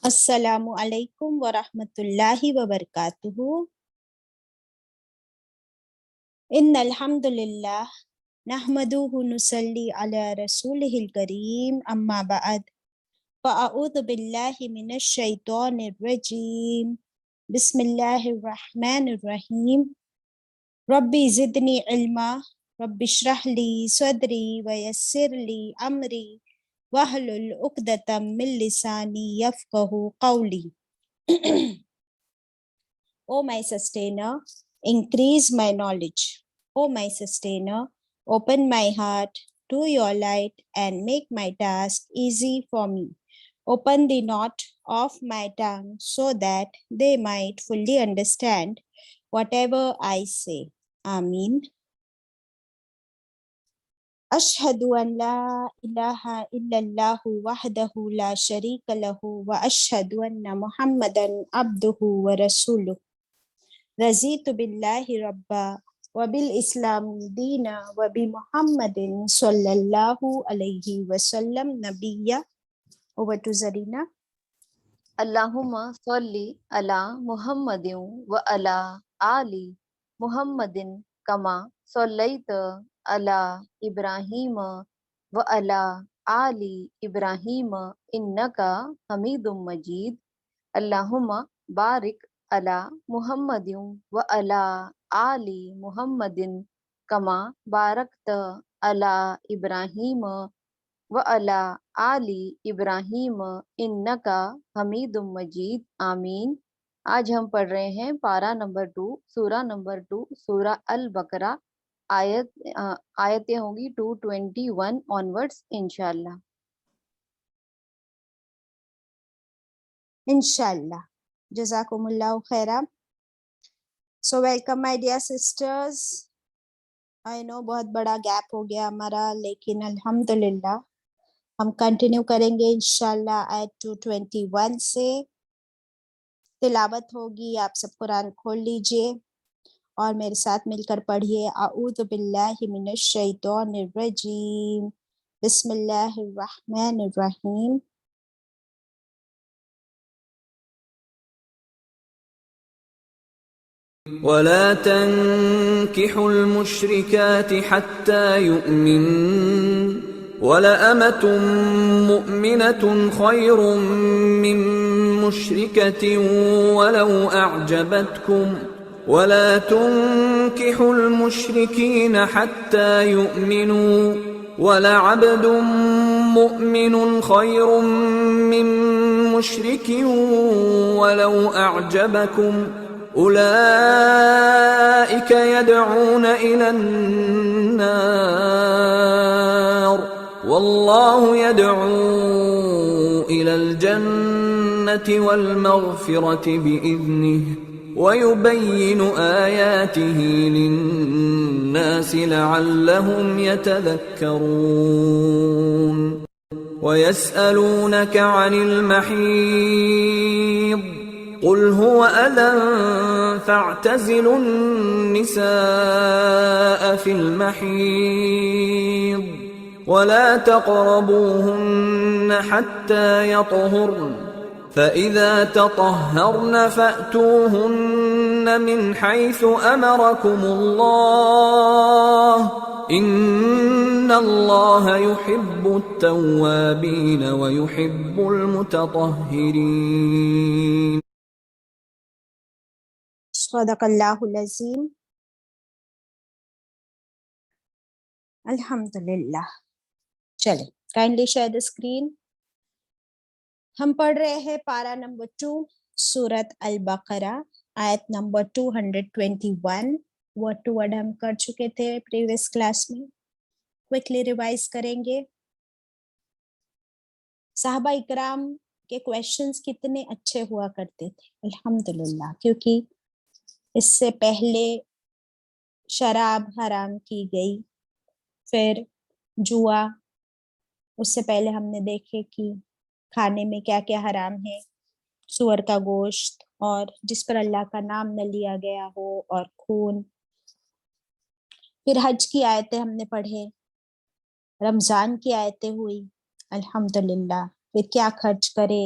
السلام علیکم ورحمۃ اللہ وبرکاتہ۔ ان الحمد للہ نحمدہ نصلی علی رسولہ الکریم اما بعد فاعوذ باللہ من الشیطان الرجیم بسم اللہ الرحمن الرحیم ربی زدنی علما رب اشرح لی صدری ویسر لی امری واحلل عقدۃ من لسانی یفقہوا قولی۔ O my sustainer, increase my knowledge. O my sustainer, open my heart to your light and make my task easy for me. Open the knot of my tongue so that they might fully understand whatever I say. Ameen. أشهد أن لا إله إلا الله وحده لا شريك له وأشهد أن محمدا عبده ورسوله رضیت باللہ ربا وبالاسلام دینا وبمحمد صلی اللہ علیہ وسلم نبیہ۔ Over to Zarina. اللہم صلی علی محمد و علی آل محمد کما صلیت علی ابراہیم و علی آل ابراہیم انکا حمید مجید۔ اللہم بارک علی محمد و علی آل محمد کما بارکت علی ابراہیم وعلی آل ابراہیم انکا حمید مجید۔ آمین۔ آج ہم پڑھ رہے ہیں پارہ نمبر 2 سورہ نمبر 2 سورہ البقرہ۔ آیتیں ہوں گی 221 آنورڈس انشاءاللہ۔ انشاءاللہ۔ جزاکم اللہ خیرہ۔ So welcome my dear sisters. I know بہت بڑا گیپ ہو گیا ہمارا، لیکن الحمدللہ ہم کنٹینیو کریں گے انشاءاللہ۔ آیت 221 سے تلاوت ہوگی۔ آپ سب قرآن کھول لیجئے اور میرے ساتھ مل کر پڑھیے۔ اعوذ باللہ من الشیطان الرجیم بسم اللہ الرحمن الرحیم۔ ولا تنكحوا المشركات حتى يؤمنن ولأمة مؤمنة خير من مشركة ولو أعجبتكم ولا تنكحوا المشركين حتى يؤمنوا ولعبد مؤمن خير من مشرك ولو أعجبكم أولئك يدعون إلى النار والله يدعو إلى الجنة والمغفرة بإذنه ويبين آياته للناس لعلهم يتذكرون ويسألونك عن المحيض قل هو أذى فاعتزلوا النساء في المحيض ولا تقربوهن حتى يطهرن فإذا تطهرن فأتوهن من حيث أمركم الله إن الله يحب التوابين ويحب المتطهرين۔ صدق اللہ العظیم۔ الحمدللہ۔ چلیں کائنڈلی شیئر دا اسکرین۔ ہم پڑھ رہے ہیں پارہ نمبر 2 سورت البقرہ، آیت نمبر 221۔ ورڈ ٹو ورڈ ہم کر چکے تھے پریویس کلاس میں، کوئکلی ریوائز کریں گے۔ صحابہ اکرام کے کویشچنز کتنے اچھے ہوا کرتے تھے الحمدللہ، کیونکہ اس سے پہلے شراب حرام کی گئی، پھر جوا، اس سے پہلے ہم نے دیکھے کہ کھانے میں کیا کیا حرام ہے، سور کا گوشت اور جس پر اللہ کا نام نہ لیا گیا ہو، اور خون۔ پھر حج کی آیتیں ہم نے پڑھے، رمضان کی آیتیں ہوئی الحمدللہ، پھر کیا خرچ کرے،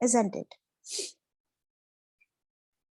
isn't it?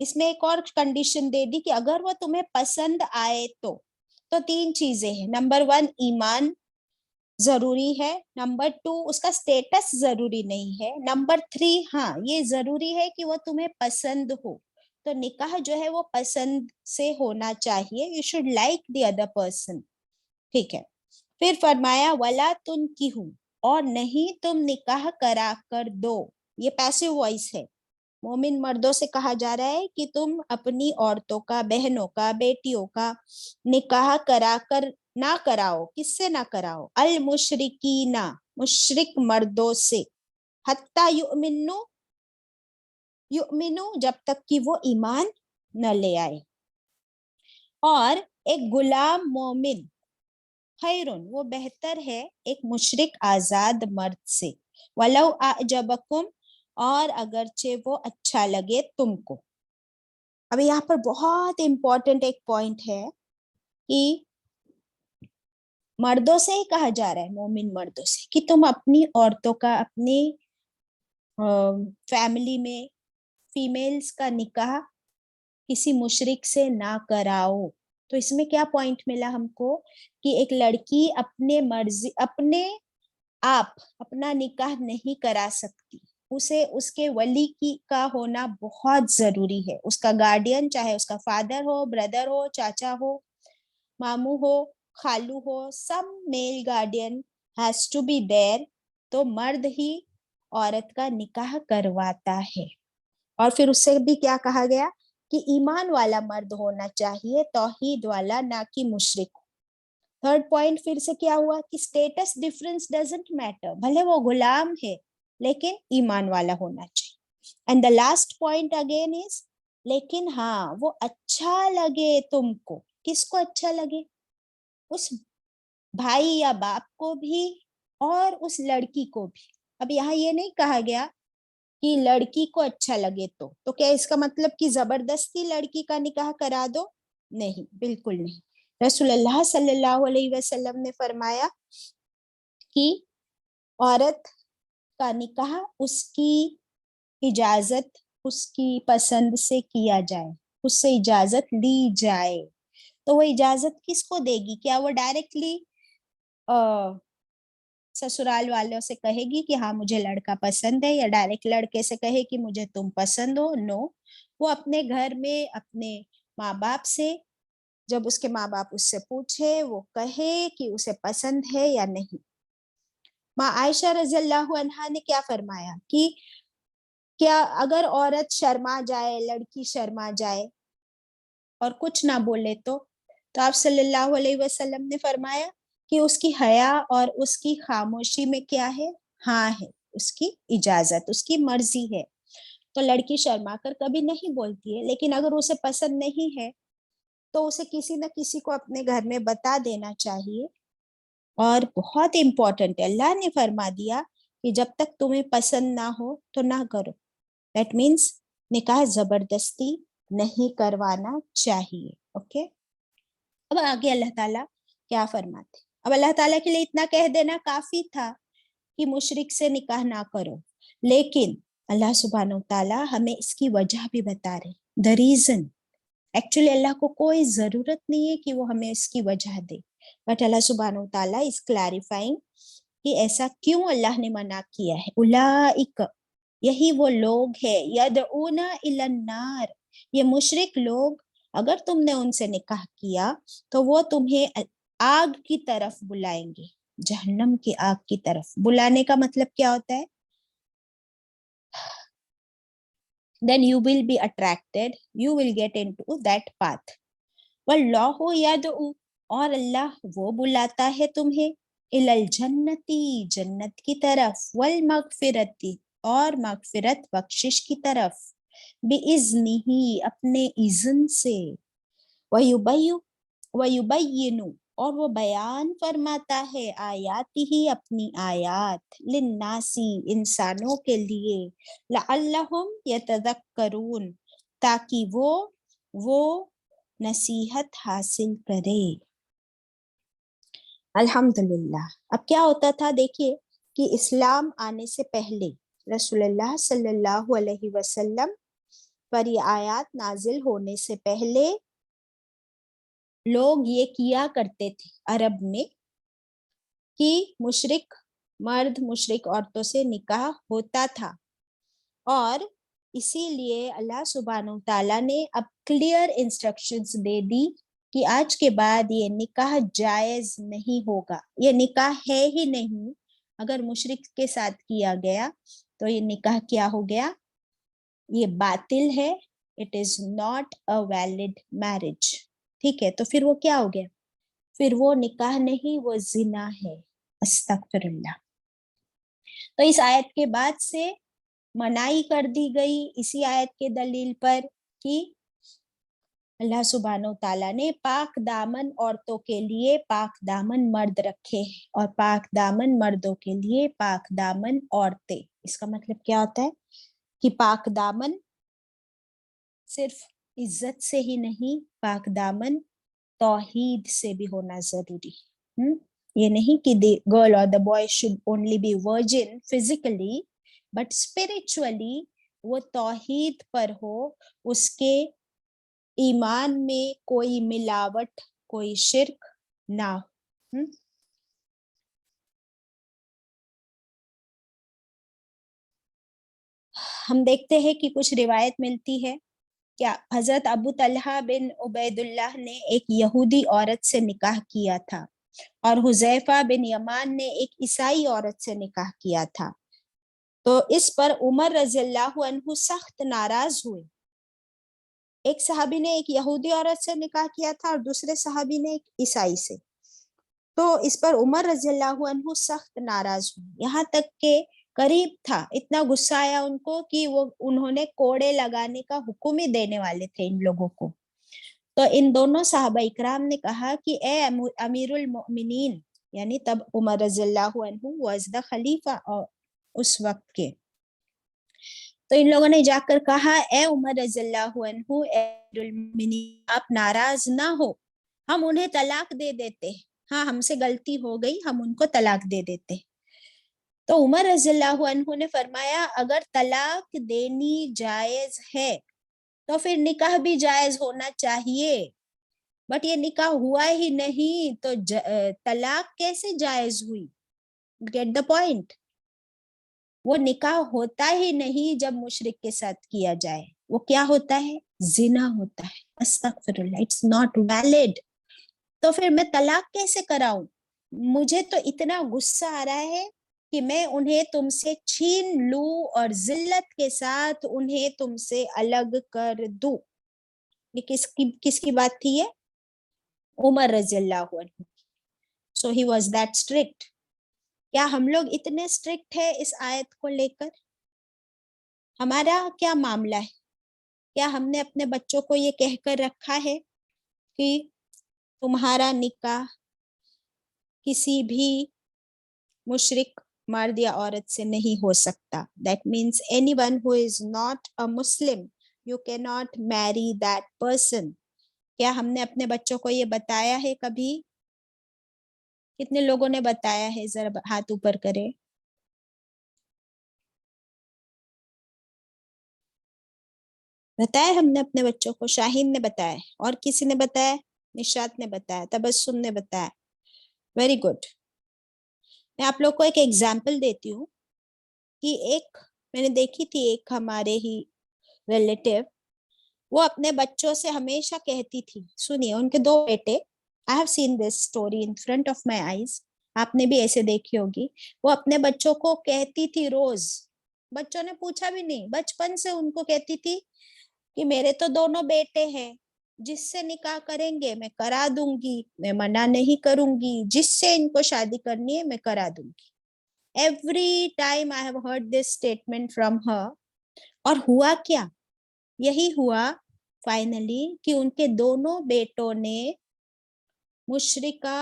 اس میں ایک اور کنڈیشن دے دی کہ اگر وہ تمہیں پسند آئے تو 3 چیزیں ہیں. نمبر 1 ایمان ضروری ہے. نمبر 2 اس کا اسٹیٹس ضروری نہیں ہے. نمبر 3 ہاں یہ ضروری ہے کہ وہ تمہیں پسند ہو. تو نکاح جو ہے وہ پسند سے ہونا چاہیے. You should like the other person. ٹھیک ہے. پھر فرمایا ولا تنکحوا، اور نہیں تم نکاح کرا کر دو. یہ پیسو وائس ہے. مومن مردوں سے کہا جا رہا ہے کہ تم اپنی عورتوں کا، بہنوں کا، بیٹیوں کا نکاح کرا کر نہ کراؤ. کس سے نہ کراؤ؟ المشرکین، مشرک مردوں سے. حتی یؤمنو، جب تک کہ وہ ایمان نہ لے آئے. اور ایک غلام مومن خیرن، وہ بہتر ہے ایک مشرک آزاد مرد سے. ولو اعجبکم، اور اگرچہ وہ اچھا لگے تم کو. اب یہاں پر بہت امپورٹنٹ ایک پوائنٹ ہے کہ مردوں سے ہی کہا جا رہا ہے، مومن مردوں سے، کہ تم اپنی عورتوں کا، اپنی فیملی میں فیمیلز کا نکاح کسی مشرک سے نہ کراؤ. تو اس میں کیا پوائنٹ ملا ہم کو کہ ایک لڑکی اپنے مرضی، اپنے آپ اپنا نکاح نہیں کرا سکتی. اسے اس کے ولی کا ہونا بہت ضروری ہے. اس کا گارڈین، چاہے اس کا فادر ہو، بردر ہو، چاچا ہو، ماموں ہو، خالو ہو، some male guardian has to be there. تو مرد ہی عورت کا نکاح کرواتا ہے. اور پھر اس سے بھی کیا کہا گیا کہ ایمان والا مرد ہونا چاہیے، توحید والا، نہ کہ مشرک. تھرڈ پوائنٹ پھر سے کیا ہوا کہ اسٹیٹس ڈفرنس ڈزنٹ میٹر، بھلے وہ غلام ہے لیکن ایمان والا ہونا چاہیے. And the last point again is, لیکن ہاں وہ اچھا لگے تم کو. کس کو اچھا لگے؟ اس بھائی یا باپ کو بھی اور اس لڑکی کو بھی. اب یہاں یہ نہیں کہا گیا کہ لڑکی کو اچھا لگے تو کیا اس کا مطلب کہ زبردستی لڑکی کا نکاح کرا دو؟ نہیں، بالکل نہیں. رسول اللہ صلی اللہ علیہ وسلم نے فرمایا کہ عورت کا نکاح اس کی اجازت، اس کی پسند سے کیا جائے، اس سے اجازت لی جائے. تو وہ اجازت کس کو دے گی؟ کیا وہ ڈائریکٹلی سسرال والوں سے کہے گی کہ ہاں مجھے لڑکا پسند ہے، یا ڈائریکٹ لڑکے سے کہے کہ مجھے تم پسند ہو؟ نو. وہ اپنے گھر میں اپنے ماں باپ سے، جب اس کے ماں باپ اس سے پوچھے، وہ کہے کہ اسے پسند ہے یا نہیں. ماں عائشہ رضی اللہ عنہا نے کیا فرمایا کہ کیا اگر عورت شرما جائے، لڑکی شرما جائے اور کچھ نہ بولے تو آپ صلی اللہ علیہ وسلم نے فرمایا کہ اس کی حیا اور اس کی خاموشی میں کیا ہے؟ ہاں ہے، اس کی اجازت، اس کی مرضی ہے. تو لڑکی شرما کر کبھی نہیں بولتی ہے، لیکن اگر اسے پسند نہیں ہے تو اسے کسی نہ کسی کو اپنے گھر میں بتا دینا چاہیے. اور بہت امپورٹنٹ ہے، اللہ نے فرما دیا کہ جب تک تمہیں پسند نہ ہو تو نہ کرو. دیٹ مینس نکاح زبردستی نہیں کروانا چاہیے. اوکے. اب آگے اللہ تعالیٰ کیا فرماتے؟ اب اللہ تعالیٰ کے لیے اتنا کہہ دینا کافی تھا کہ مشرک سے نکاح نہ کرو، لیکن اللہ سبحانہ و تعالیٰ ہمیں اس کی وجہ بھی بتا رہے. the reason، ایکچولی اللہ کو کوئی ضرورت نہیں ہے کہ وہ ہمیں اس کی وجہ دے، بٹ اللہ سبحانہ و تعالیٰ اس کلیریفائنگ کہ ایسا کیوں اللہ نے منع کیا ہے. اولئک، یہی وہ لوگ ہے، یدعون الی النار، یہ مشرک لوگ اگر تم نے ان سے نکاح کیا تو وہ تمہیں آگ کی طرف بلائیں گے، جہنم کی آگ کی طرف. بلانے کا مطلب کیا ہوتا ہے؟ then you will be attracted, you will get into that path. واللہ یدعو، اور اللہ وہ بلاتا ہے تمہیں الی الجنتی، جنت کی طرف، والمغفرتی، اور مغفرت بخشش کی طرف، بِإِذْنِهِ، اپنے اذن سے، وَيُبَيِّنُ، اور وہ بیان فرماتا ہے، آیاتہ، اپنی آیات، للناسی، انسانوں کے لیے، لعلہم یتذکرون، تاکہ وہ نصیحت حاصل کرے. الحمدللہ. اب کیا ہوتا تھا دیکھیے کہ اسلام آنے سے پہلے رسول اللہ صلی اللہ علیہ وسلم پر یہ آیات نازل ہونے سے پہلے لوگ یہ کیا کرتے تھے عرب میں کہ مشرک مرد مشرک عورتوں سے نکاح ہوتا تھا، اور اسی لیے اللہ سبحانہ و تعالیٰ نے اب کلیئر انسٹرکشنز دے دی کہ آج کے بعد یہ نکاح جائز نہیں ہوگا، یہ نکاح ہے ہی نہیں۔ اگر مشرک کے ساتھ کیا گیا تو یہ نکاح کیا ہو گیا؟ یہ باطل ہے، it is not a valid marriage, ٹھیک ہے؟ تو پھر وہ کیا ہو گیا؟ پھر وہ نکاح نہیں، وہ زنا ہے، استغفر اللہ۔ تو اس آیت کے بعد سے منائی کر دی گئی اسی آیت کے دلیل پر کہ اللہ سبحانہ و تعالیٰ نے پاک دامن عورتوں کے لیے پاک دامن مرد رکھے ہیں، اور پاک دامن مردوں کے لیے پاک دامن عورتیں۔ اس کا مطلب کیا ہوتا ہے کہ پاک دامن صرف عزت سے ہی نہیں، پاک دامن توحید سے بھی ہونا ضروری ہے۔ یہ نہیں کہ the girl or the boy should only be virgin physically but spiritually وہ توحید پر ہو، اس کے ایمان میں کوئی ملاوٹ، کوئی شرک نہ ہو۔ ہم دیکھتے ہیں کہ کچھ روایت ملتی ہے کیا حضرت ابو طلحہ بن عبید اللہ نے ایک یہودی عورت سے نکاح کیا تھا، اور حذیفہ بن یمان نے ایک عیسائی عورت سے نکاح کیا تھا، تو اس پر عمر رضی اللہ عنہ سخت ناراض ہوئے۔ ایک صحابی نے ایک یہودی عورت سے نکاح کیا تھا اور دوسرے صحابی نے ایک عیسائی سے، تو اس پر عمر رضی اللہ عنہ سخت ناراض ہوئے، یہاں تک کہ قریب تھا، اتنا غصہ آیا ان کو کہ انہوں نے کوڑے لگانے کا حکم ہی دینے والے تھے ان لوگوں کو۔ تو ان دونوں صحابہ اکرام نے کہا کہ اے امیر المؤمنین، یعنی تب عمر رضی اللہ عنہ واز دا خلیفہ اس وقت کے، تو ان لوگوں نے جا کر کہا اے عمر رضی اللہ عنہ، اے امیر المؤمنین، آپ ناراض نہ ہو، ہم انہیں طلاق دے دیتے، ہاں ہم سے غلطی ہو گئی، ہم ان کو طلاق دے دیتے۔ تو عمر رضی اللہ عنہ نے فرمایا اگر طلاق دینی جائز ہے تو پھر نکاح بھی جائز ہونا چاہیے، بٹ یہ نکاح ہوا ہی نہیں تو طلاق کیسے جائز ہوئی؟ Get the point. وہ نکاح ہوتا ہی نہیں جب مشرک کے ساتھ کیا جائے، وہ کیا ہوتا ہے؟ زنا ہوتا ہے، استغفر اللہ، اٹس ناٹ ویلڈ۔ تو پھر میں طلاق کیسے کراؤں؟ مجھے تو اتنا غصہ آ رہا ہے کہ میں انہیں تم سے چھین لوں اور ذلت کے ساتھ انہیں تم سے الگ کر دوں۔ یہ کس کی بات تھی؟ یہ عمر رضی اللہ عنہ۔ سو ہی واز دیٹ اسٹرکٹ۔ کیا ہم لوگ اتنے اسٹرکٹ ہیں اس آیت کو لے کر؟ ہمارا کیا معاملہ ہے؟ کیا ہم نے اپنے بچوں کو یہ کہہ کر رکھا ہے کہ تمہارا نکاح کسی بھی مشرک مرد یا عورت سے نہیں ہو سکتا؟ That means anyone who is not a Muslim, you cannot marry that person۔ کیا ہم نے اپنے بچوں کو یہ بتایا ہے کبھی؟ کتنے لوگوں نے بتایا ہے؟ ذرا ہاتھ اوپر کرے۔ بتایا ہم نے اپنے بچوں کو؟ شاہین نے بتایا، اور کسی نے بتایا؟ نشات نے بتایا، تبسم نے بتایا، ویری گڈ۔ میں آپ لوگ کو ایک ایگزامپل دیتی ہوں کہ میں نے دیکھی تھی ایک ہمارے ہی ریلیٹیو، وہ اپنے بچوں سے ہمیشہ کہتی تھی، سنیے، ان کے 2 بیٹے، I have seen this story in front of my eyes، آپ نے بھی ایسے دیکھی ہوگی، وہ اپنے بچوں کو کہتی تھی روز، بچوں نے پوچھا بھی نہیں، بچپن سے ان کو کہتی تھی کہ میرے تو دونوں بیٹے ہیں، جس سے نکاح کریں گے میں کرا دوں گی، میں منع نہیں کروں گی، جس سے ان کو شادی کرنی ہے میں کرا دوں گی۔ Every time I have heard this statement from her۔ اور ہوا کیا؟ یہی ہوا فائنلی کہ ان کے دونوں بیٹوں نے مشرکہ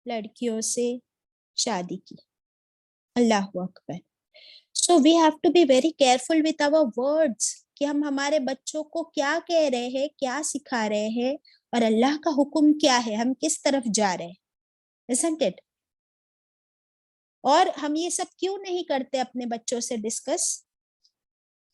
لڑکیوں سے شادی کی۔ اللہ اکبر۔ So we have to be very careful with our words کہ ہم ہمارے بچوں کو کیا کہہ رہے ہیں، کیا سکھا رہے ہیں، اور اللہ کا حکم کیا ہے، ہم کس طرف جا رہے ہیں، isn't it؟ اور ہم یہ سب کیوں نہیں کرتے اپنے بچوں سے discuss?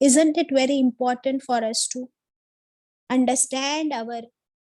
Isn't it very important for us to understand our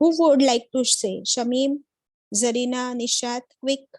Who would like to say? Shamim, Zarina, Nishat, quick.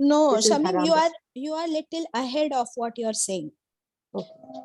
No, this is Shamim, haram. you are little ahead of what you are saying. Okay.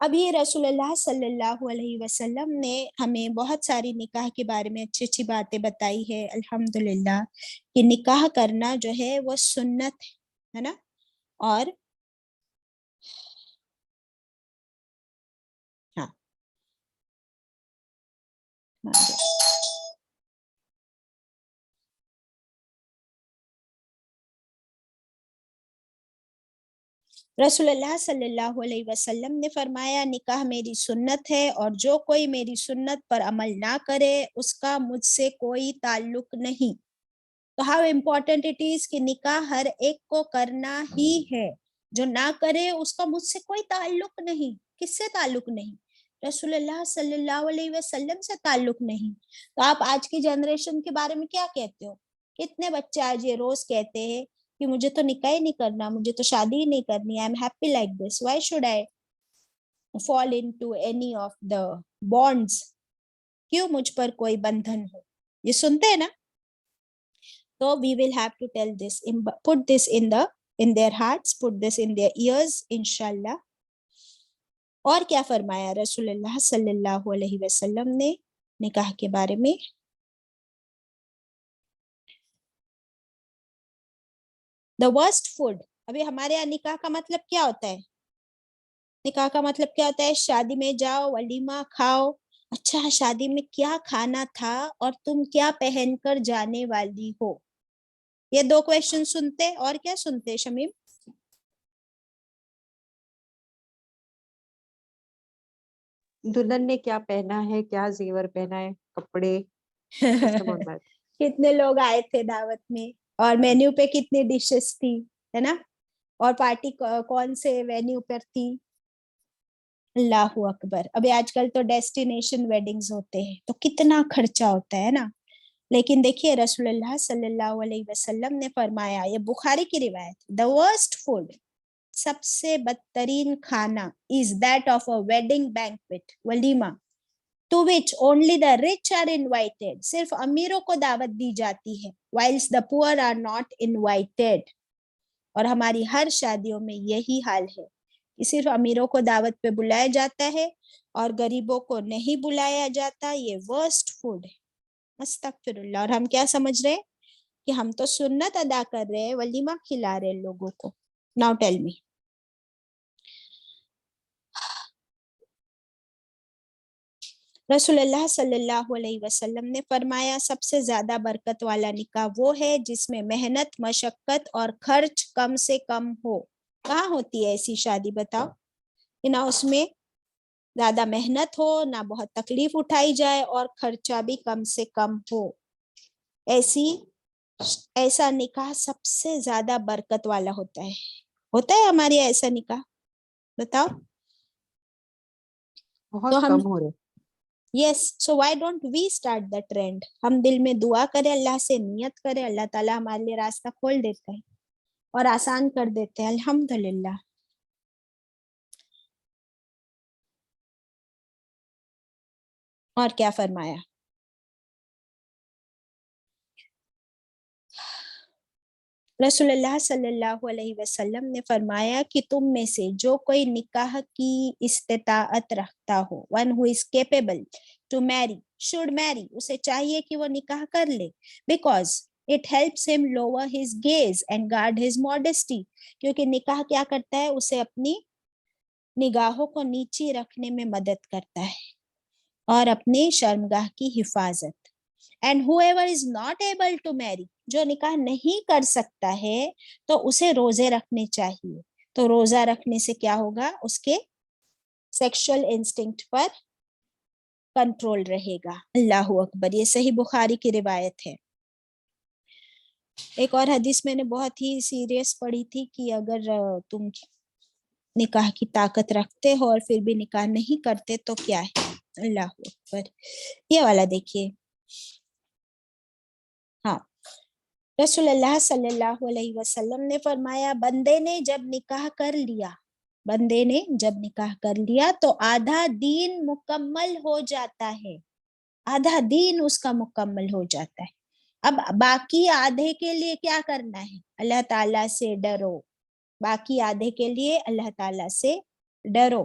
ابھی رسول اللہ صلی اللہ علیہ وسلم نے ہمیں بہت ساری نکاح کے بارے میں اچھی اچھی باتیں بتائی ہے الحمدللہ، کہ نکاح کرنا جو ہے وہ سنت ہے نا. اور ہاں رسول اللہ صلی اللہ علیہ وسلم نے فرمایا نکاح میری سنت ہے، اور جو کوئی میری سنت پر عمل نہ کرے اس کا مجھ سے کوئی تعلق نہیں. تو ہاؤ امپورٹنٹ اٹ از کہ نکاح ہر ایک کو کرنا ہی ہے، جو نہ کرے اس کا مجھ سے کوئی تعلق نہیں. کس سے تعلق نہیں؟ رسول اللہ صلی اللہ علیہ وسلم سے تعلق نہیں. تو آپ آج کی جنریشن کے بارے میں کیا کہتے ہو؟ کتنے بچے آج یہ روز کہتے ہیں کہ مجھے تو نکاح ہی نہیں کرنا، مجھے تو شادی ہی نہیں کرنی، I am happy like this, why should I fall into any of the bonds, کیوں مجھ پر کوئی بندھن ہو. یہ سنتے ہیں نا. So we will have to tell this, put this in their hearts, put this in their ears, inshallah. اور کیا فرمایا رسول اللہ صلی اللہ علیہ وسلم نے نکاح کے بارے میں؟ The worst food. ابھی ہمارے یہاں نکاح کا مطلب کیا ہوتا ہے؟ نکاح کا مطلب کیا ہوتا ہے؟ شادی میں جاؤ، ولیمہ کھاؤ. اچھا شادی میں کیا کھانا تھا اور تم کیا پہن کر جانے والی ہو؟ یہ دو کویشچن سنتے، اور کیا سنتے شمیم؟ دلہن نے کیا پہنا ہے، کیا زیور پہنا ہے، کپڑے. کتنے لوگ آئے تھے دعوت میں، اور مینیو پہ کتنی ڈشز تھی، ہے نا، اور پارٹی کون سے وینیو پر تھی. اللہ اکبر. ابھی آج کل تو ڈیسٹینیشن ویڈنگز ہوتے ہیں تو کتنا خرچہ ہوتا ہے نا. لیکن دیکھیے رسول اللہ صلی اللہ علیہ وسلم نے فرمایا، یہ بخاری کی روایت، the worst food، سب سے بدترین کھانا is that of a wedding banquet، ولیمہ، to which only the rich are invited، صرف امیروں کو دعوت دی جاتی ہے، whilst the poor are not invited. اور ہماری ہر شادیوں میں یہی حال ہے کہ صرف امیروں کو دعوت پہ بلایا جاتا ہے اور غریبوں کو نہیں بلایا جاتا. یہ ورسٹ فوڈ ہے. استغفر اللہ. اور ہم کیا سمجھ رہے کہ ہم تو سنت ادا کر رہے ہیں، ولیمہ کھلا رہے لوگوں کو. Now tell me. رسول اللہ صلی اللہ علیہ وسلم نے فرمایا سب سے زیادہ برکت والا نکاح وہ ہے جس میں محنت، مشقت اور خرچ کم سے کم ہو. کہاں ہوتی ہے ایسی شادی بتاؤ کہ نہ اس میں زیادہ محنت ہو، نہ بہت تکلیف اٹھائی جائے، اور خرچہ بھی کم سے کم ہو. ایسا نکاح سب سے زیادہ برکت والا ہوتا ہے. ہوتا ہے ہمارے یہاں ایسا نکاح؟ بتاؤ. بہت کم ہو رہے. Yes, so why don't we start the trend? ہم دل میں دعا کریں، اللہ سے نیت کریں، اللہ تعالیٰ ہمارے لیے راستہ کھول دیتا ہے اور آسان کر دیتے ہیں. الحمدللہ. اور کیا فرمایا؟ رسول اللہ صلی اللہ علیہ وسلم نے فرمایا کہ تم میں سے جو کوئی نکاح کی استطاعت رکھتا ہو، one who is capable to marry should marry، اسے چاہیے کہ وہ نکاح کر لے، because it helps him lower his gaze and guard his modesty، کیونکہ نکاح کیا کرتا ہے؟ اسے اپنی نگاہوں کو نیچی رکھنے میں مدد کرتا ہے اور اپنی شرمگاہ کی حفاظت. And whoever is not able to marry، جو نکاح نہیں کر سکتا ہے تو اسے روزے رکھنے چاہیے. تو روزہ رکھنے سے کیا ہوگا؟ اس کے سیکشل انسٹنکٹ پر کنٹرول رہے گا. اللہ اکبر. یہ صحیح بخاری کی روایت ہے. ایک اور حدیث میں نے بہت ہی سیریس پڑھی تھی کہ اگر تم نکاح کی طاقت رکھتے ہو اور پھر بھی نکاح نہیں کرتے تو کیا ہے. اللہ اکبر. یہ والا دیکھیے. ہاں، رسول اللہ صلی اللہ علیہ وسلم نے فرمایا بندے نے جب نکاح کر لیا تو آدھا دین مکمل ہو جاتا ہے. آدھا دین اس کا مکمل ہو جاتا ہے. اب باقی آدھے کے لیے کیا کرنا ہے؟ اللہ تعالیٰ سے ڈرو. باقی آدھے کے لیے اللہ تعالیٰ سے ڈرو.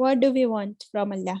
What do we want from Allah?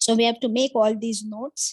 So we have to make all these notes,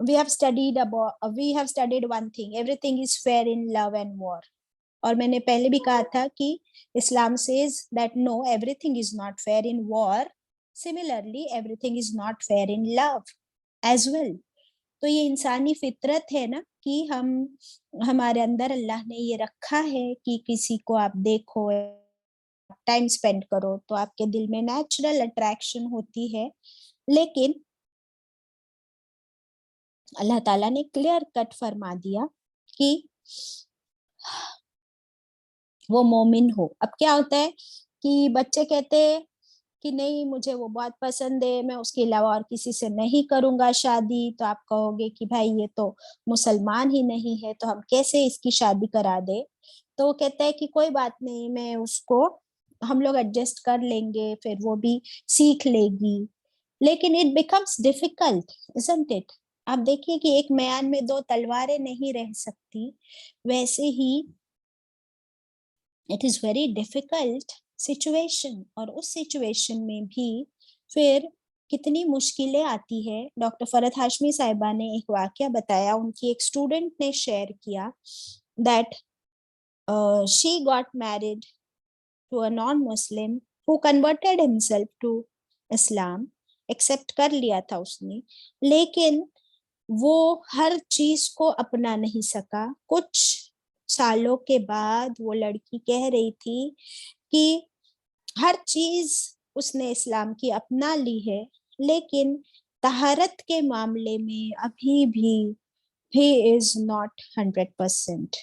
we have studied one thing, everything is fair in love and war, اور میں نے پہلے بھی کہا تھا کہ اسلام says that no, everything is not fair in war. Similarly, everything is not fair in love as well. تو یہ انسانی فطرت ہے نا کہ ہمارے اندر اللہ نے یہ رکھا ہے کہ کسی کو آپ دیکھو، ٹائم اسپینڈ کرو تو آپ کے دل میں نیچرل اٹریکشن ہوتی ہے، لیکن اللہ تعالیٰ نے کلیئر کٹ فرما دیا کہ وہ مومن ہو. اب کیا ہوتا ہے کہ بچے کہتے ہیں کہ نہیں مجھے وہ بہت پسند ہے، میں اس کے علاوہ اور کسی سے نہیں کروں گا شادی، تو آپ کہو گے کہ بھائی یہ تو مسلمان ہی نہیں ہے تو ہم کیسے اس کی شادی کرا دے. تو وہ کہتا ہے کہ کوئی بات نہیں، میں اس کو ہم لوگ ایڈجسٹ کر لیں گے، پھر وہ بھی سیکھ لے گی. لیکن it becomes difficult isn't it؟ آپ دیکھیے کہ ایک میان میں دو تلواریں نہیں رہ سکتی، ویسے ہی it is very difficult situation. اور اس سچویشن میں بھی پھر کتنی مشکلیں آتی ہے. ڈاکٹر فرحت ہاشمی صاحبہ نے ایک واقعہ بتایا، ان کی ایک اسٹوڈنٹ نے شیئر کیا that she got married to a non Muslim who converted himself to Islam, accept کر لیا تھا اس نے، لیکن وہ ہر چیز کو اپنا نہیں سکا. کچھ سالوں کے بعد وہ لڑکی کہہ رہی تھی کہ ہر چیز اس نے اسلام کی اپنا لی ہے، لیکن طہارت کے معاملے میں ابھی بھی he is not 100%.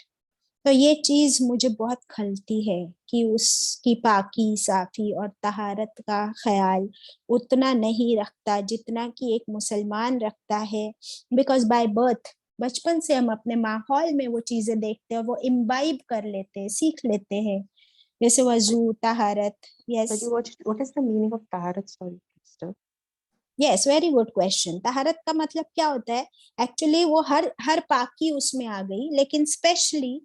تو یہ چیز مجھے بہت کھلتی ہے کہ اس کی پاکی صافی اور طہارت کا خیال اتنا نہیں رکھتا جتنا کہ ایک مسلمان رکھتا ہے. بیکاز بائی برتھ، بچپن سے ہم اپنے ماحول میں وہ چیزیں دیکھتے ہیں، وہ امبائب کر لیتے ہیں، سیکھ لیتے ہیں، جیسے وضو، طہارت. Yes What is the meaning of taharat? Sorry, sister. Yes very good question. طہارت کا مطلب کیا ہوتا ہے؟ ایکچولی وہ ہر پاکی اس میں آ گئی، لیکن اسپیشلی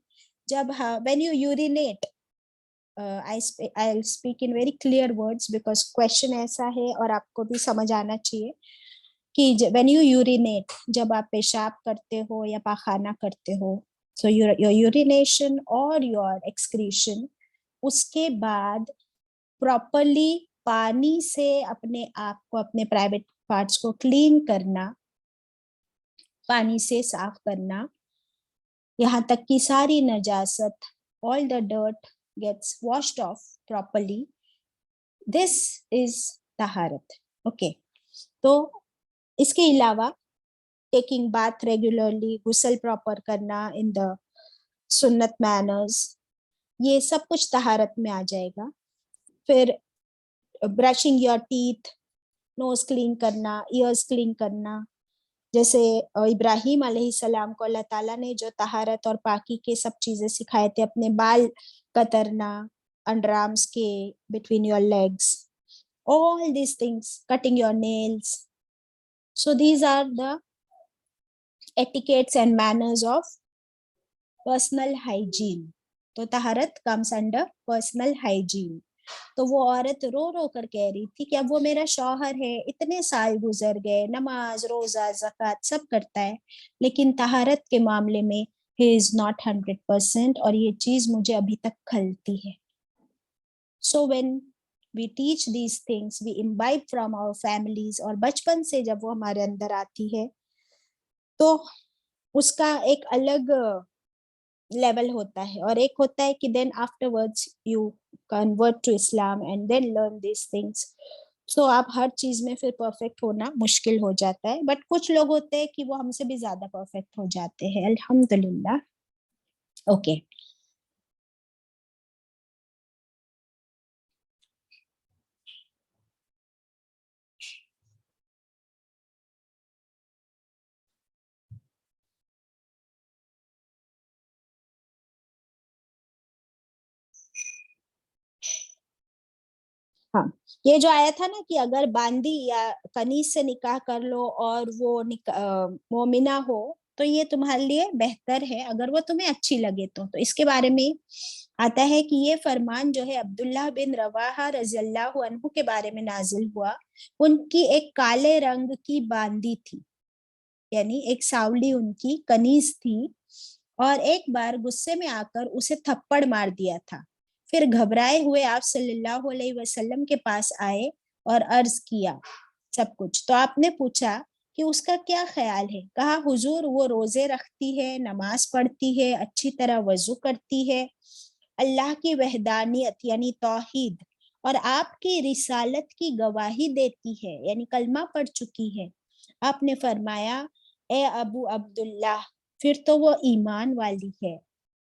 جب when you urinate, I'll speak in very clear words because question ایسا ہے اور آپ کو بھی سمجھ آنا چاہیے کہ when you urinate، جب آپ پیشاب کرتے ہو یا پاخانہ کرتے ہو، so your urination or your excretion، اس کے بعد پراپرلی پانی سے اپنے آپ کو، اپنے پرائیویٹ پارٹس کو کلین کرنا، پانی سے صاف کرنا، یہاں تک کہ ساری نجاست، all the dirt gets washed off properly. This is طہارت. اوکے، تو اس کے علاوہ ٹیکنگ باتھ ریگولرلی، غسل پراپر کرنا ان دا سنت مینرز، یہ سب کچھ طہارت میں آ جائے گا. پھر brushing your teeth, nose clean کرنا، ایئرز کلین کرنا. جیسے ابراہیم علیہ السلام کو اللہ تعالیٰ نے جو طہارت اور پاکی کے سب چیزیں سکھائے تھے، اپنے بال کترنا، انڈر آرمس کے between your legs, all these things, cutting your nails. So these are the etiquettes and manners of personal hygiene. تو طہارت comes under personal hygiene. تو وہ عورت رو رو کر کہہ رہی تھی کہ اب وہ میرا شوہر ہے، اتنے سال گزر گئے، نماز، روزہ، زکوٰۃ سب کرتا ہے، لیکن طہارت کے معاملے میں he is not 100%، اور یہ چیز مجھے ابھی تک کھلتی ہے. So when we teach these things, we imbibe from our families، اور بچپن سے جب وہ ہمارے اندر آتی ہے تو اس کا ایک الگ لیول ہوتا ہے، اور ایک ہوتا ہے کہ then afterwards you convert to Islam and then learn these things. So آپ ہر چیز میں پھر پرفیکٹ ہونا مشکل ہو جاتا ہے، بٹ کچھ لوگ ہوتے ہیں کہ وہ ہم سے بھی زیادہ پرفیکٹ ہو جاتے ہیں، الحمدللہ. اوکے، ہاں یہ جو آیا تھا نا کہ اگر باندی یا کنیز سے نکاح کر لو اور وہ مومنہ ہو تو یہ تمہارے لیے بہتر ہے اگر وہ تمہیں اچھی لگے تو اس کے بارے میں آتا ہے کہ یہ فرمان جو ہے عبداللہ بن رواحہ رضی اللہ عنہ کے بارے میں نازل ہوا. ان کی ایک کالے رنگ کی باندی تھی، یعنی ایک ساولی ان کی کنیز تھی، اور ایک بار غصے میں آ کر اسے تھپڑ مار دیا تھا. پھر گھبرائے ہوئے آپ صلی اللہ علیہ وسلم کے پاس آئے اور عرض کیا سب کچھ. تو آپ نے پوچھا کہ اس کا کیا خیال ہے؟ کہا حضور وہ روزے رکھتی ہے، نماز پڑھتی ہے، اچھی طرح وضو کرتی ہے، اللہ کی وحدانیت یعنی توحید اور آپ کی رسالت کی گواہی دیتی ہے، یعنی کلمہ پڑھ چکی ہے. آپ نے فرمایا اے ابو عبداللہ پھر تو وہ ایمان والی ہے.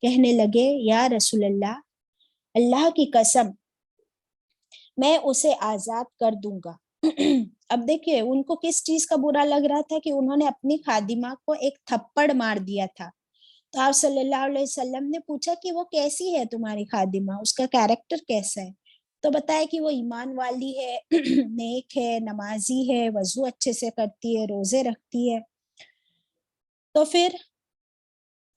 کہنے لگے یا رسول اللہ، اللہ کی قسم میں اسے آزاد کر دوں گا. اب دیکھیے ان کو کس چیز کا برا لگ رہا تھا کہ انہوں نے اپنی خادمہ کو ایک تھپڑ مار دیا تھا. تو آپ صلی اللہ علیہ وسلم نے پوچھا کہ وہ کیسی ہے تمہاری خادمہ، اس کا کیریکٹر کیسا ہے؟ تو بتایا کہ وہ ایمان والی ہے، نیک ہے، نمازی ہے، وضو اچھے سے کرتی ہے، روزے رکھتی ہے. تو پھر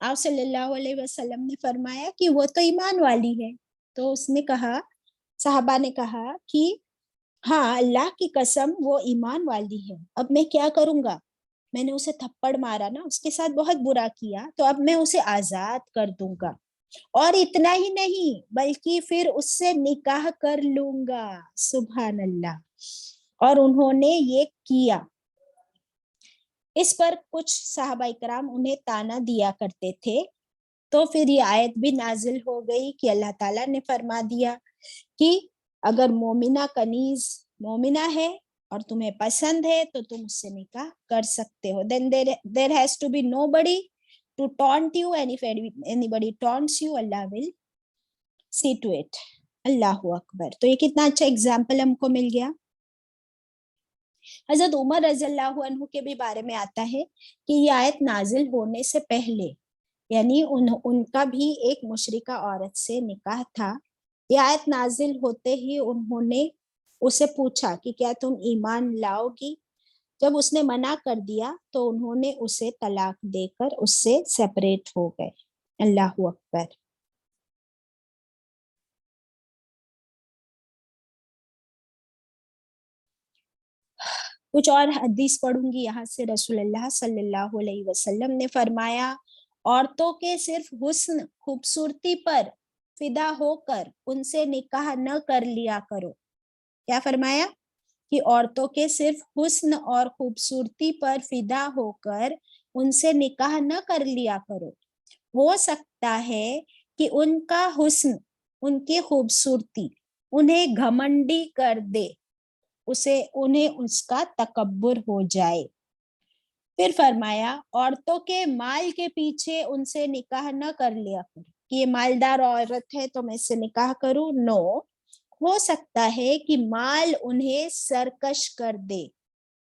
آپ صلی اللہ علیہ وسلم نے فرمایا کہ وہ تو ایمان والی ہے. تو اس نے کہا، صحابہ نے کہا کہ ہاں اللہ کی قسم وہ ایمان والی ہے. اب میں کیا کروں گا؟ میں نے اسے تھپڑ مارا نا، اس کے ساتھ بہت برا کیا، تو اب میں اسے آزاد کر دوں گا. اور اتنا ہی نہیں بلکہ پھر اس سے نکاح کر لوں گا. سبحان اللہ. اور انہوں نے یہ کیا. اس پر کچھ صحابہ اکرام انہیں تانا دیا کرتے تھے. تو پھر یہ آیت بھی نازل ہو گئی کہ اللہ تعالیٰ نے فرما دیا کہ اگر مومنہ کنیز مومنہ ہے اور تمہیں پسند ہے تو تم اس سے نکاح کر سکتے ہو. then there has to be nobody to taunt you, and if anybody taunts you, Allah will see to it. اللہ اکبر. تو یہ کتنا اچھا اگزامپل ہم کو مل گیا. حضرت عمر رضی اللہ عنہ کے بھی بارے میں آتا ہے کہ یہ آیت نازل ہونے سے پہلے، یعنی ان کا بھی ایک مشرکہ عورت سے نکاح تھا. یہ آیت نازل ہوتے ہی انہوں نے اسے پوچھا کہ کیا تم ایمان لاؤ گی؟ جب اس نے منع کر دیا تو انہوں نے اسے طلاق دے کر اس سے سیپریٹ ہو گئے. اللہ اکبر. کچھ اور حدیث پڑھوں گی یہاں سے. رسول اللہ صلی اللہ علیہ وسلم نے فرمایا عورتوں کے صرف حسن خوبصورتی پر فدا ہو کر ان سے نکاح نہ کر لیا کرو. کیا فرمایا؟ کہ عورتوں کے صرف حسن اور خوبصورتی پر فدا ہو کر ان سے نکاح نہ کر لیا کرو. ہو سکتا ہے کہ ان کا حسن، ان کی خوبصورتی انہیں گھمنڈی کر دے، انہیں اس کا تکبر ہو جائے. پھر فرمایا عورتوں کے مال کے پیچھے ان سے نکاح نہ کر لیا کرو کہ یہ مالدار عورت ہے تو میں اس سے نکاح کروں. نو، ہو سکتا ہے کہ مال انہیں سرکش کر دے،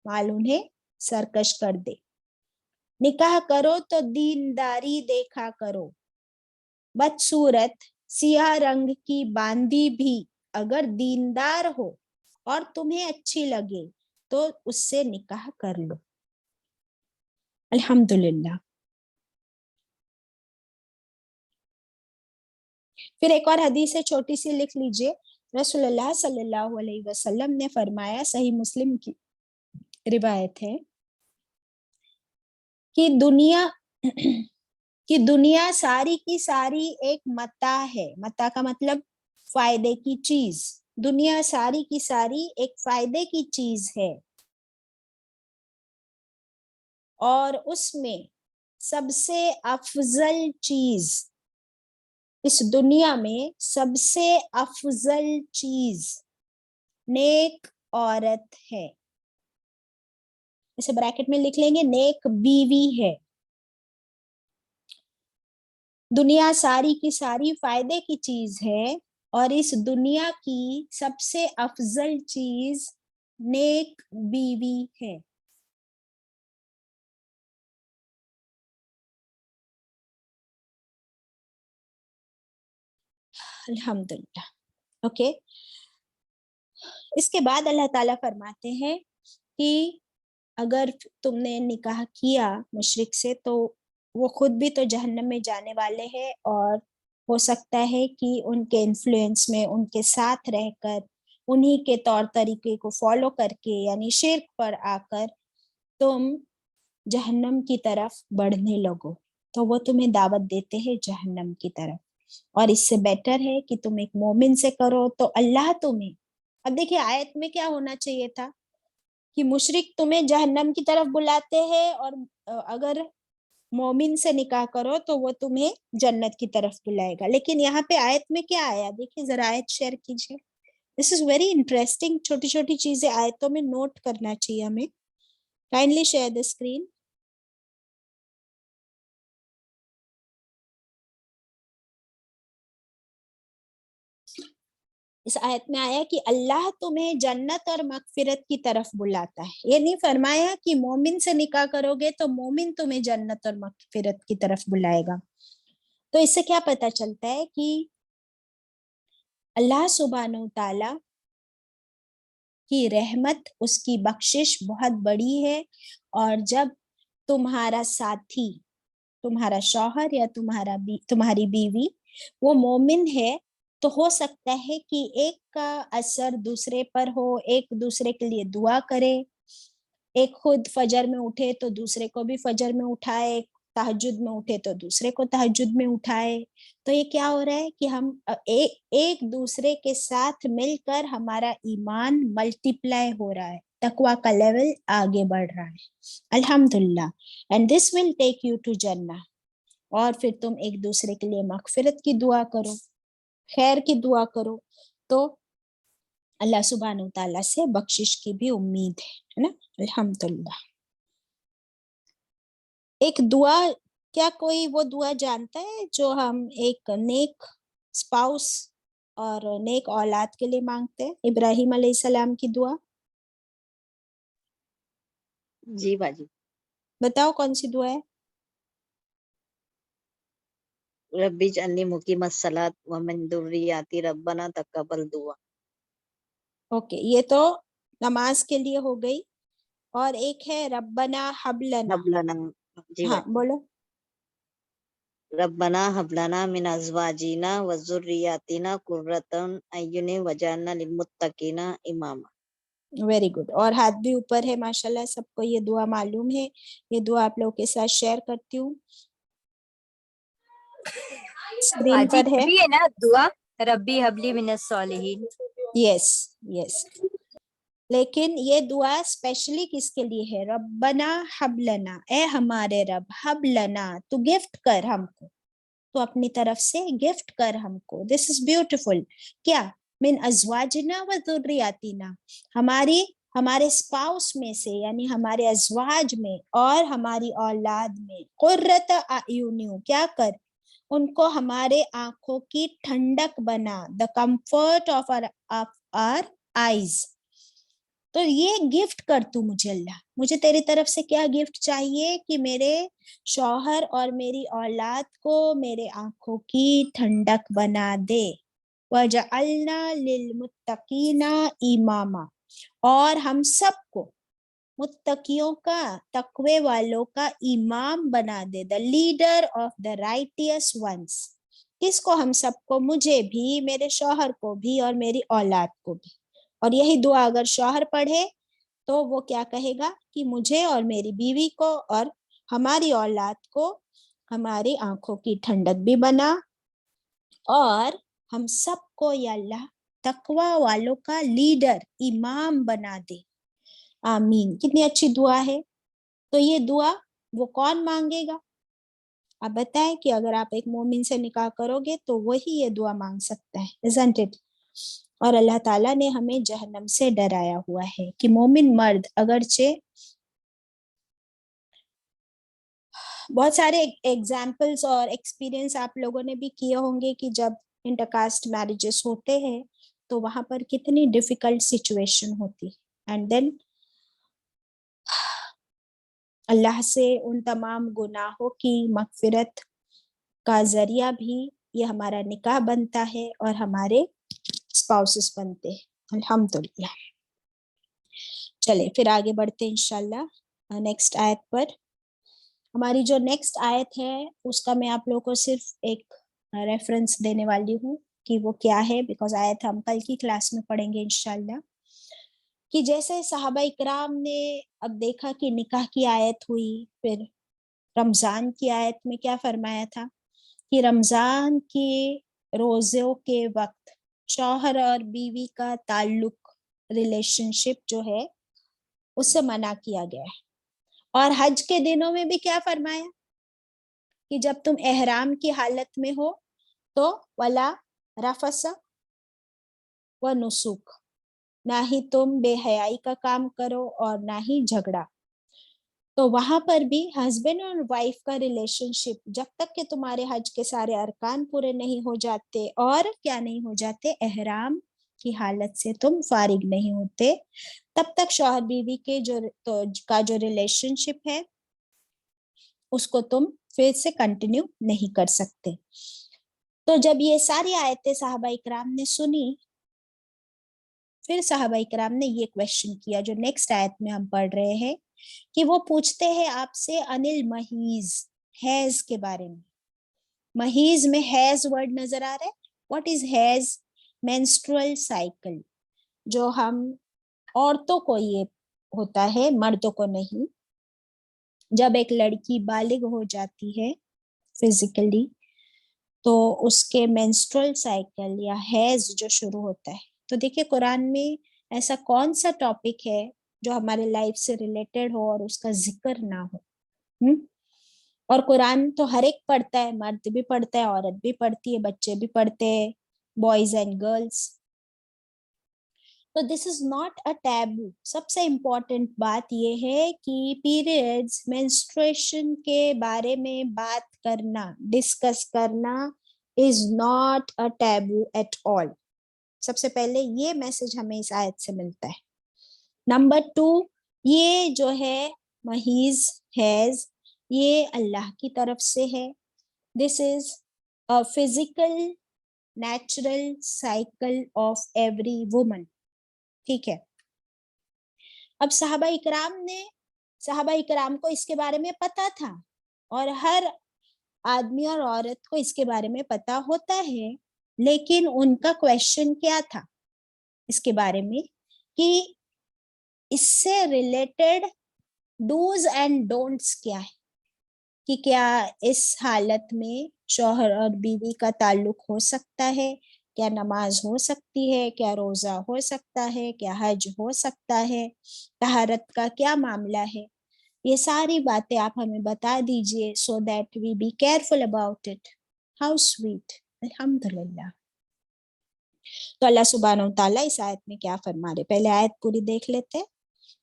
مال انہیں سرکش کر دے. نکاح کرو تو دینداری دیکھا کرو. بدصورت سیاہ رنگ کی باندی بھی اگر دیندار ہو اور تمہیں اچھی لگے تو اس سے نکاح کر لو. الحمدللہ. پھر ایک اور حدیث ہے، چھوٹی سی لکھ لیجئے. رسول اللہ صلی اللہ علیہ وسلم نے فرمایا، صحیح مسلم کی روایت ہے، کہ دنیا ساری کی ساری ایک متاع ہے. متاع کا مطلب فائدے کی چیز. دنیا ساری کی ساری ایک فائدے کی چیز ہے، اور اس میں سب سے افضل چیز، اس دنیا میں سب سے افضل چیز نیک عورت ہے. اسے بریکٹ میں لکھ لیں گے، نیک بیوی ہے. دنیا ساری کی ساری فائدے کی چیز ہے، اور اس دنیا کی سب سے افضل چیز نیک بیوی ہے. الحمدللہ. اوکے. اس کے بعد اللہ تعالیٰ فرماتے ہیں کہ اگر تم نے نکاح کیا مشرک سے تو وہ خود بھی تو جہنم میں جانے والے ہیں، اور ہو سکتا ہے کہ ان کے انفلوئنس میں، ان کے ساتھ رہ کر، انہی کے طور طریقے کو فالو کر کے، یعنی شرک پر آ کر تم جہنم کی طرف بڑھنے لگو. تو وہ تمہیں دعوت دیتے ہیں جہنم کی طرف. اور اس سے بیٹر ہے کہ تم ایک مومن سے کرو تو اللہ تمہیں. اب دیکھیے آیت میں کیا ہونا چاہیے تھا کہ مشرک تمہیں جہنم کی طرف بلاتے ہیں اور اگر مومن سے نکاح کرو تو وہ تمہیں جنت کی طرف بلائے گا. لیکن یہاں پہ آیت میں کیا آیا دیکھیے ذرا آیت شیئر کیجیے. This is very interesting. چھوٹی چھوٹی چیزیں آیتوں میں نوٹ کرنا چاہیے ہمیں. Kindly share the screen. اس آیت میں آیا کہ اللہ تمہیں جنت اور مغفرت کی طرف بلاتا ہے. یہ نہیں فرمایا کہ مومن سے نکاح کرو گے تو مومن تمہیں جنت اور مغفرت کی طرف بلائے گا. تو اس سے کیا پتہ چلتا ہے کہ اللہ سبحانہ وتعالی کی رحمت، اس کی بخشش بہت بڑی ہے. اور جب تمہارا ساتھی، تمہارا شوہر یا تمہاری بیوی وہ مومن ہے تو ہو سکتا ہے کہ ایک کا اثر دوسرے پر ہو، ایک دوسرے کے لیے دعا کرے، ایک خود فجر میں اٹھے تو دوسرے کو بھی فجر میں اٹھائے، تہجد میں اٹھے تو دوسرے کو تہجد میں اٹھائے. تو یہ کیا ہو رہا ہے کہ ہم ایک دوسرے کے ساتھ مل کر ہمارا ایمان ملٹی پلائی ہو رہا ہے، تقویٰ کا لیول آگے بڑھ رہا ہے. الحمدللہ. And this will take you to جنہ. اور پھر تم ایک دوسرے کے لیے مغفرت کی دعا کرو، خیر کی دعا کرو، تو اللہ سبحانہ وتعالیٰ سے بخشش کی بھی امید ہے نا. الحمدللہ. ایک دعا، کیا کوئی وہ دعا جانتا ہے جو ہم ایک نیک اسپاؤس اور نیک اولاد کے لیے مانگتے ہیں؟ ابراہیم علیہ السلام کی دعا جی باجی. بتاؤ کون سی دعا ہے؟ ربی اجعلنی مقیم الصلاۃ ومن ذریتی ربنا تقبل دعا. اوکے، یہ تو نماز کے لیے ہو گئی. اور ایک ہے ربنا حب لنا. حب لنا. جی ہاں باجی. بولو. ربنا حب لنا من ازواجنا وذریاتنا قرۃ اعین واجعلنا للمتقین اماما. Very good. اور ہاتھ بھی اوپر ہے ماشاءاللہ، سب کو یہ دعا معلوم ہے. یہ دعا آپ لوگوں کے ساتھ شیئر کرتی ہوں. اسکرین باجی پر ہے. بھی ہے نا دعا ربی حبلی من الصالحین. یس یس. لیکن یہ دعا اسپیشلی کس کے لیے ہے؟ ربنا حب لنا، اے ہمارے رب، حب لنا، تو گفٹ کر ہم کو، تو اپنی طرف سے گفٹ کر ہم کو. دس از بیوٹیفل. کیا؟ من ازواجنا و ذریاتنا، ہمارے اسپاؤس میں سے، یعنی ہمارے ازواج میں اور ہماری اولاد میں، قرۃ اعین، کیا کر ان کو ہمارے آنکھوں کی ٹھنڈک بنا، the comfort of our eyes. تو یہ گفٹ کر تو مجھے اللہ، مجھے تیری طرف سے کیا گفٹ چاہیے کہ میرے شوہر اور میری اولاد کو میرے آنکھوں کی ٹھنڈک بنا دے. وَجَعَلْنَا لِلْمُتَّقِينَ إِمَامًا، اور ہم سب کو متقیوں کا، تقوی والوں کا امام بنا دے، the leader of the righteous ones. کس کو؟ ہم سب کو، مجھے بھی، میرے شوہر کو بھی اور میری اولاد کو بھی. اور یہی دعا اگر شوہر پڑھے تو وہ کیا کہے گا کہ مجھے اور میری بیوی کو اور ہماری اولاد کو ہماری آنکھوں کی ٹھنڈک بھی بنا، اور ہم سب کو یا اللہ تقوی والوں کا لیڈر، امام بنا دے. آمین. کتنی اچھی دعا ہے. تو یہ دعا وہ کون مانگے گا؟ آپ بتائیں کہ اگر آپ ایک مومن سے نکاح کرو گے تو وہی یہ دعا مانگ سکتا ہے. isn't it؟ اور اللہ تعالیٰ نے ہمیں جہنم سے ڈرایا ہوا ہے کہ مومن مرد، اگرچہ بہت سارے ایگزامپلس اور ایکسپیرینس آپ لوگوں نے بھی کیے ہوں گے کہ جب انٹرکاسٹ میرجز ہوتے ہیں تو وہاں پر کتنی ڈیفیکلٹ سچویشن ہوتی، اینڈ دین اللہ سے ان تمام گناہوں کی مغفرت کا ذریعہ بھی یہ ہمارا نکاح بنتا ہے اور ہمارے اسپاؤسز بنتے ہیں. الحمدللہ. چلے پھر آگے بڑھتے ہیں انشاءاللہ نیکسٹ آیت پر. ہماری جو نیکسٹ آیت ہے اس کا میں آپ لوگوں کو صرف ایک ریفرنس دینے والی ہوں کہ وہ کیا ہے، بیکاز آیت ہم کل کی کلاس میں پڑھیں گے انشاءاللہ. کہ جیسے صحابہ اکرام نے اب دیکھا کہ نکاح کی آیت ہوئی، پھر رمضان کی آیت میں کیا فرمایا تھا کہ رمضان کے روزوں کے وقت شوہر اور بیوی کا تعلق ریلیشن شپ جو ہے اس سے منع کیا گیا ہے. اور حج کے دنوں میں بھی کیا فرمایا کہ جب تم احرام کی حالت میں ہو تو ولا رفس و نسوک، نہ ہی تم بے حیائی کا کام کرو اور نہ ہی جھگڑا. تو وہاں پر بھی ہسبینڈ اور وائف کا ریلیشن شپ جب تک کہ تمہارے حج کے سارے ارکان پورے نہیں ہو جاتے اور کیا نہیں ہو جاتے، احرام کی حالت سے تم فارغ نہیں ہوتے، تب تک شوہر بیوی کے جو ریلیشن شپ ہے اس کو تم پھر سے کنٹینیو نہیں کر سکتے. تو جب یہ ساری آیتیں صحابہ اکرام نے سنی، پھر صحابہ اکرام نے یہ کویشچن کیا جو نیکسٹ آیت میں ہم پڑھ رہے ہیں کہ وہ پوچھتے ہیں آپ سے انل محیض، حیض کے بارے میں. محیض میں حیض ورڈ نظر آ رہا ہے. واٹ از حیض؟ مینسٹرل سائیکل، جو ہم عورتوں کو یہ ہوتا ہے، مردوں کو نہیں. جب ایک لڑکی بالغ ہو جاتی ہے فزیکلی تو اس کے مینسٹرل سائیکل یا حیض جو شروع ہوتا ہے. تو دیکھیں قرآن میں ایسا کون سا ٹاپک ہے جو ہمارے لائف سے ریلیٹڈ ہو اور اس کا ذکر نہ ہو. اور قرآن تو ہر ایک پڑھتا ہے، مرد بھی پڑھتا ہے، عورت بھی پڑھتی ہے، بچے بھی پڑھتے ہیں، بوائز اینڈ گرلس. تو دس از ناٹ اے ٹیبو. سب سے امپورٹنٹ بات یہ ہے کہ پیریڈز، مینسٹریشن کے بارے میں بات کرنا، ڈسکس کرنا is not a taboo at all. سب سے پہلے یہ میسج ہمیں اس آیت سے ملتا ہے. نمبر 2، یہ جو ہے محیض، حیض، یہ اللہ کی طرف سے ہے. This is a physical natural cycle of every woman. ٹھیک ہے. اب صحابہ اکرام کو اس کے بارے میں پتا تھا، اور ہر آدمی اور عورت کو اس کے بارے میں پتا ہوتا ہے، لیکن ان کا کویشچن کیا تھا اس کے بارے میں کہ اس سے ریلیٹڈ ڈوز اینڈ ڈونٹس کیا ہے، کہ کیا اس حالت میں شوہر اور بیوی کا تعلق ہو سکتا ہے، کیا نماز ہو سکتی ہے، کیا روزہ ہو سکتا ہے، کیا حج ہو سکتا ہے، طہارت کا کیا معاملہ ہے. یہ ساری باتیں آپ ہمیں بتا دیجئے so that we be careful about it. How sweet. الحمدللہ. تو اللہ سبحانہ وتعالیٰ اس آیت میں کیا فرما رہے، پہلے آیت پوری دیکھ لیتے.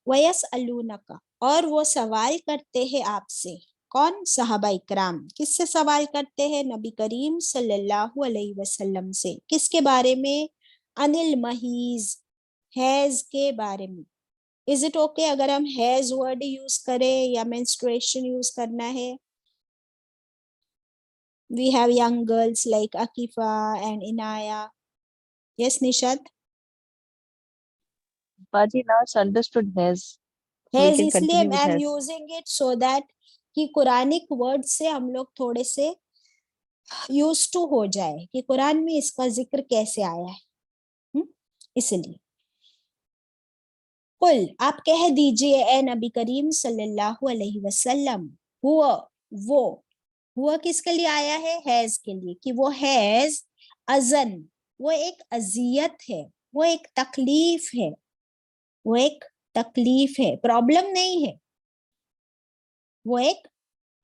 وَيَسْأَلُونَكَ، اور وہ سوال کرتے ہیں آپ سے. کون؟ صحابہ اکرام. کس سے سوال کرتے ہیں؟ نبی کریم صلی اللہ علیہ وسلم سے. کس کے بارے میں؟ انل محیض، حیض کے بارے میں. از اٹ اوکے اگر ہم حیض ورڈ یوز کریں یا مینسٹریشن یوز کرنا ہے؟ We have young girls like Aqeefa and Inaya. Yes Nishad. Baji, now it's understood has. So we حیض can اس لیے continue with I am has. Using it so that کہ قرآنک ورڈ سے ہم لوگ تھوڑے سے یوز ٹو ہو جائے کہ قرآن میں اس کا ذکر کیسے آیا ہے. اس لیے قل، آپ کہہ دیجئے اے نبی کریم صلی اللہ علیہ وسلم، ہوا کس کے لیے آیا ہے؟ حیض کے لیے. کہ وہ حیض اذن، وہ ایک اذیت ہے، وہ ایک تکلیف ہے، وہ ایک تکلیف ہے، پرابلم نہیں ہے، وہ ایک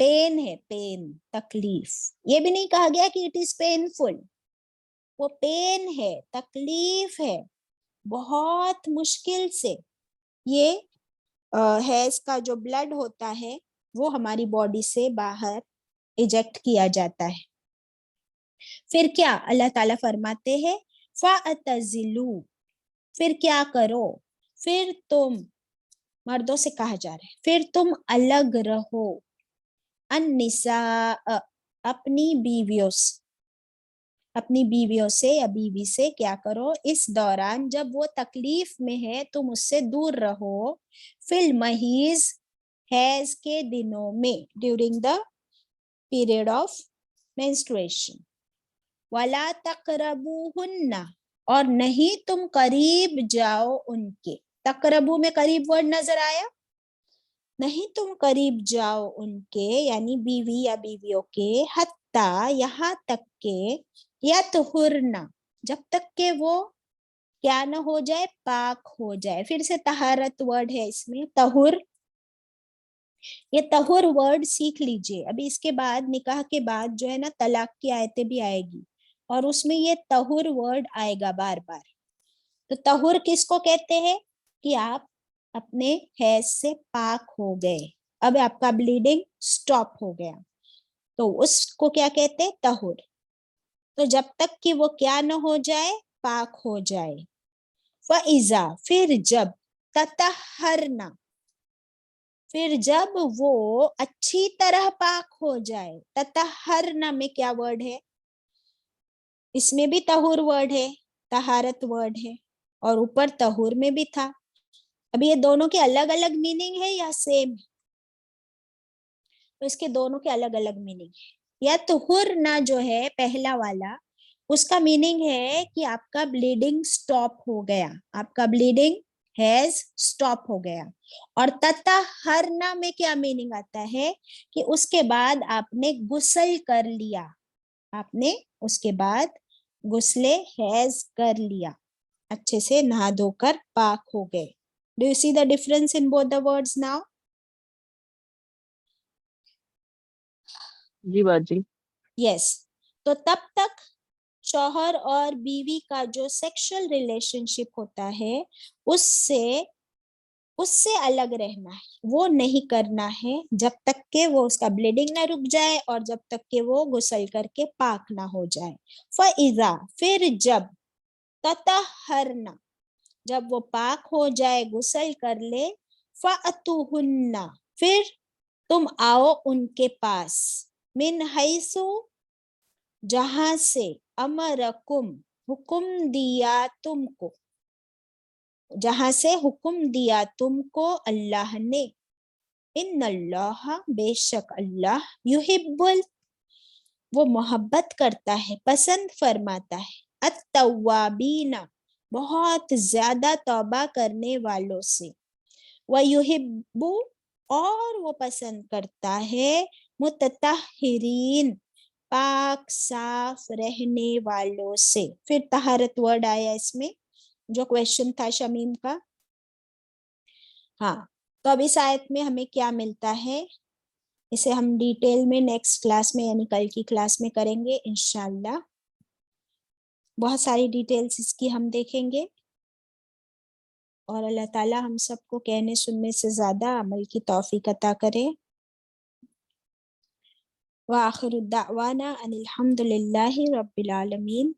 پین ہے، پین، تکلیف. یہ بھی نہیں کہا گیا کہ اٹ از پینفل. وہ پین ہے، تکلیف ہے، بہت مشکل سے یہ حیض کا جو بلڈ ہوتا ہے وہ ہماری باڈی سے باہر ایجیکٹ کیا جاتا ہے. پھر کیا اللہ تعالیٰ فرماتے ہیں فَأَتَزِلُوا، پھر کیا کرو، پھر تم، مردوں سے کہا جا رہا ہے، پھر تم الگ رہو، النساء، اپنی بیویوں سے یا بیوی سے کیا کرو اس دوران جب وہ تکلیف میں ہے، تم اس سے دور رہو. فی المحیض، حیض کے دنوں میں، during the period of menstruation. وَلَا تَقْرَبُوهُنَّ، اور نہیں تم قریب جاؤ ان کے. تقربو میں قریب ورڈ نظر آیا؟ نہیں تم قریب جاؤ ان کے یعنی بیوی یا بیویوں کے حتیٰ یہاں تک کہ یطہرنا جب تک کہ وہ کیا نہ ہو جائے پاک ہو جائے. پھر سے طہارت ورڈ ہے اس میں طہر. یہ طہر ورڈ سیکھ لیجئے. ابھی اس کے بعد نکاح کے بعد جو ہے نا طلاق کی آیتیں بھی آئے گی اور اس میں یہ طہر ورڈ آئے گا بار بار. تو طہر کس کو کہتے ہیں کہ آپ اپنے حیض سے پاک ہو گئے, اب آپ کا بلیڈنگ سٹاپ ہو گیا, تو اس کو کیا کہتے ہیں طہر. تو جب تک کہ وہ کیا نہ ہو جائے پاک ہو جائے. فَإِذَا پھر جب تطہرنا پھر جب وہ اچھی طرح پاک ہو جائے. تطہرنا میں کیا ورڈ ہے, اس میں بھی طہور ورڈ ہے, طہارت ورڈ ہے, اور اوپر طہور میں بھی تھا. ابھی یہ دونوں کے الگ الگ میننگ ہے یا سیم ہے؟ تو اس کے دونوں کے الگ الگ میننگ ہے. یا طہورنا جو ہے پہلا والا اس کا میننگ ہے کہ آپ کا بلیڈنگ سٹاپ ہو گیا, آپ کا بلیڈنگ ہیز سٹاپ ہو گیا. اور تطہرنا میں کیا میننگ آتا ہے کہ اس کے بعد آپ نے غسل کر لیا, آپ نے اس کے بعد غسل حیض کر لیا, اچھے سے نہا دھو کر پاک ہو گئے. Do you see the difference in both the words now? جی باجی. Yes. تو تب تک شوہر اور بیوی کا جو سیکشل ریلیشن شپ ہوتا ہے اس سے الگ رہنا ہے, وہ نہیں کرنا ہے جب تک کہ وہ اس کا بلیڈنگ نہ رک جائے اور جب تک کہ وہ غسل کر کے پاک نہ ہو جائے. فَإِذَا پھر جب تطہرنا جب وہ پاک ہو جائے غسل کر لے. فَأْتُوهُنَّ پھر تم آؤ ان کے پاس. من حیث جہاں سے امرکم حکم دیا تم کو, جہاں سے حکم دیا تم کو اللہ نے. ان اللہ بے شک اللہ یحب وہ محبت کرتا ہے پسند فرماتا ہے التوابین بہت زیادہ توبہ کرنے والوں سے. وَيُحِبُّ اور وہ پسند کرتا ہے متطہرین پاک صاف رہنے والوں سے. پھر طہارت ورڈ آیا اس میں جو کویشچن تھا شمیم کا. ہاں تو اب اس آیت میں ہمیں کیا ملتا ہے, اسے ہم ڈیٹیل میں نیکسٹ کلاس میں یعنی کل کی کلاس میں کریں گے انشاءاللہ. بہت ساری ڈیٹیلز اس کی ہم دیکھیں گے اور اللہ تعالی ہم سب کو کہنے سننے سے زیادہ عمل کی توفیق عطا کرے. وآخر الدعوانا ان الحمد للہ رب العالمین.